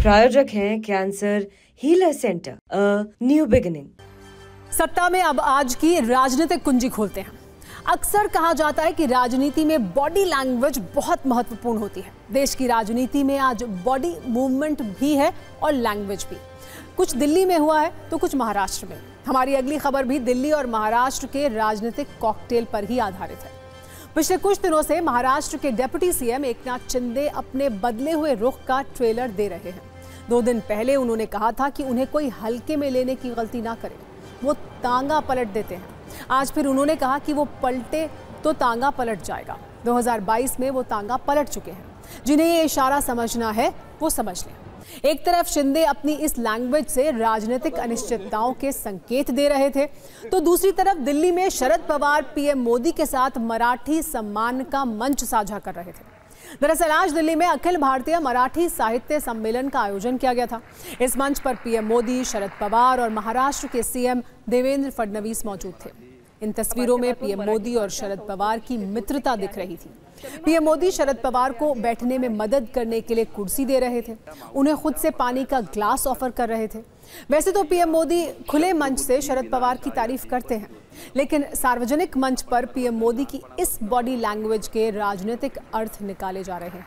प्रायोजक हैं cancer healer centre, a new beginning. सत्ता में अब आज की राजनीतिक कुंजी खोलते हैं। अक्सर कहा जाता है कि राजनीति में बॉडी लैंग्वेज बहुत महत्वपूर्ण होती है। देश की राजनीति में आज बॉडी मूवमेंट भी है और लैंग्वेज भी। कुछ दिल्ली में हुआ है तो कुछ महाराष्ट्र में। हमारी अगली खबर भी दिल्ली और महाराष्ट्र के राजनीतिक कॉकटेल पर ही आधारित है। पिछले कुछ दिनों से महाराष्ट्र के डिप्टी सीएम एकनाथ शिंदे अपने बदले हुए रुख का ट्रेलर दे रहे हैं। 2 दिन पहले उन्होंने कहा था कि उन्हें कोई हल्के में लेने की गलती ना करे, वो तांगा पलट देते हैं। आज फिर उन्होंने कहा कि वो पलटे तो तांगा पलट जाएगा। 2022 में वो तांगा पलट चुके हैं। जिन्हें ये इशारा समझना है वो समझ लें। एक तरफ शिंदे अपनी इस लैंग्वेज से राजनीतिक अनिश्चितताओं के संकेत दे रहे थे, तो दूसरी तरफ दिल्ली में शरद पवार पीएम मोदी के साथ मराठी सम्मान का मंच साझा कर रहे थे। दरअसल आज दिल्ली में अखिल भारतीय मराठी साहित्य सम्मेलन का आयोजन किया गया था। इस मंच पर पीएम मोदी, शरद पवार और महाराष्ट्र के सीएम देवेंद्र फडणवीस मौजूद थे। इन तस्वीरों में पीएम मोदी और शरद पवार की मित्रता दिख रही थी। पीएम मोदी शरद पवार को बैठने में मदद करने के लिए कुर्सी दे रहे थे, उन्हें खुद से पानी का ग्लास ऑफर कर रहे थे। वैसे तो पीएम मोदी खुले मंच से शरद पवार की तारीफ करते हैं, लेकिन सार्वजनिक मंच पर पीएम मोदी की इस बॉडी लैंग्वेज के राजनीतिक अर्थ निकाले जा रहे हैं।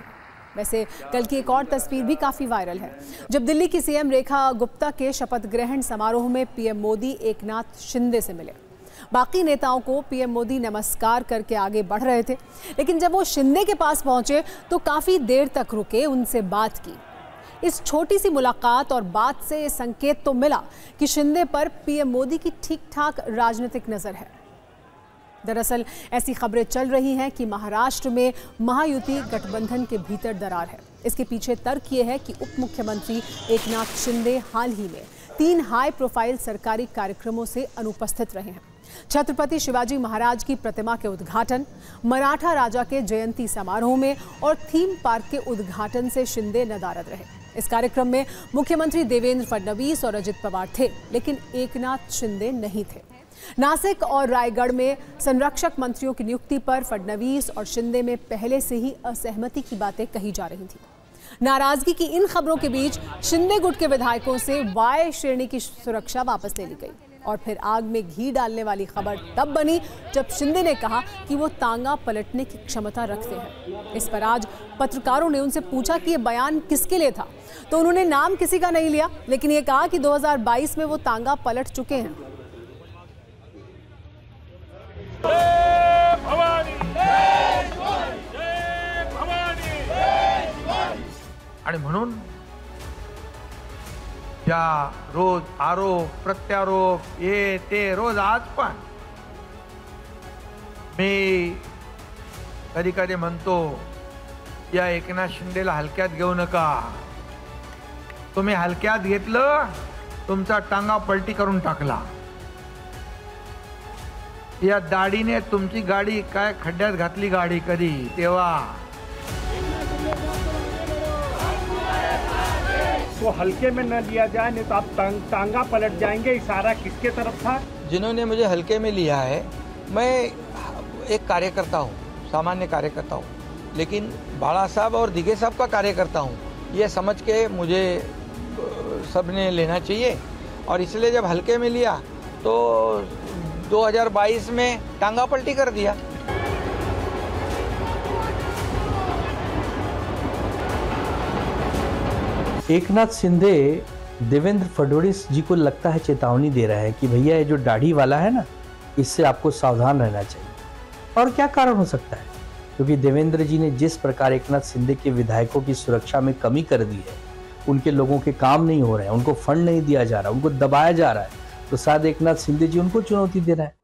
वैसे कल की एक और तस्वीर भी काफी वायरल है, जब दिल्ली की सीएम रेखा गुप्ता के शपथ ग्रहण समारोह में पीएम मोदी एकनाथ शिंदे से मिले। बाकी नेताओं को पीएम मोदी नमस्कार करके आगे बढ़ रहे थे, लेकिन जब वो शिंदे के पास पहुंचे तो काफी देर तक रुके, उनसे बात की। इस छोटी सी मुलाकात और बात से ये संकेत तो मिला कि शिंदे पर पीएम मोदी की ठीक ठाक राजनीतिक नजर है। दरअसल ऐसी खबरें चल रही हैं कि महाराष्ट्र में महायुति गठबंधन के भीतर दरार है। इसके पीछे तर्क ये है कि उप मुख्यमंत्री एकनाथ शिंदे हाल ही में 3 हाई प्रोफाइल सरकारी कार्यक्रमों से अनुपस्थित रहे हैं। छत्रपति शिवाजी महाराज की प्रतिमा के उद्घाटन, मराठा राजा के जयंती समारोह में और थीम पार्क के उद्घाटन से शिंदे नदारद रहे। इस कार्यक्रम में मुख्यमंत्री देवेंद्र फडणवीस और अजित पवार थे, लेकिन एकनाथ शिंदे नहीं थे। नासिक और रायगढ़ में संरक्षक मंत्रियों की नियुक्ति पर फडणवीस और शिंदे में पहले से ही असहमति की बातें कही जा रही थी। नाराजगी की इन खबरों के बीच शिंदे गुट के विधायकों से वाय श्रेणी की सुरक्षा वापस ले ली गई और फिर आग में घी डालने वाली खबर तब बनी जब शिंदे ने कहा कि वो तांगा पलटने की क्षमता रखते हैं। इस पर आज पत्रकारों ने उनसे पूछा कि ये बयान किसके लिए था, तो उन्होंने नाम किसी का नहीं लिया, लेकिन ये कहा कि 2022 में वो तांगा पलट चुके हैं। आणि म्हणून या रोज आरोप प्रत्यारोप ये ते रोज आज पण मी कधी कधी म्हणतो या एकनाथ शिंदेला हलक्यात घेऊ नका। तुम्ही हलक्यात घेतलं, तुमचा टांगा पलटी करून टाकला। या दाढीने तुमची गाडी काय खड्ड्यात घातली गाडी कधी तेव्हा। तो हल्के में न लिया जाए, नहीं तो आप टांगा पलट जाएंगे। इशारा किसके तरफ था? जिन्होंने मुझे हल्के में लिया है, मैं एक कार्यकर्ता हूँ, सामान्य कार्यकर्ता हूँ, लेकिन बाला साहब और दिघे साहब का कार्यकर्ता हूँ, ये समझ के मुझे सबने लेना चाहिए। और इसलिए जब हल्के में लिया तो 2022 में टांगा पलटी कर दिया। एकनाथ शिंदे देवेंद्र फडणवीस जी को लगता है चेतावनी दे रहा है कि भैया ये जो दाढ़ी वाला है ना, इससे आपको सावधान रहना चाहिए। और क्या कारण हो सकता है, क्योंकि देवेंद्र जी ने जिस प्रकार एकनाथ शिंदे के विधायकों की सुरक्षा में कमी कर दी है, उनके लोगों के काम नहीं हो रहे हैं, उनको फंड नहीं दिया जा रहा, उनको दबाया जा रहा है, तो शायद एकनाथ शिंदे जी उनको चुनौती दे रहा है।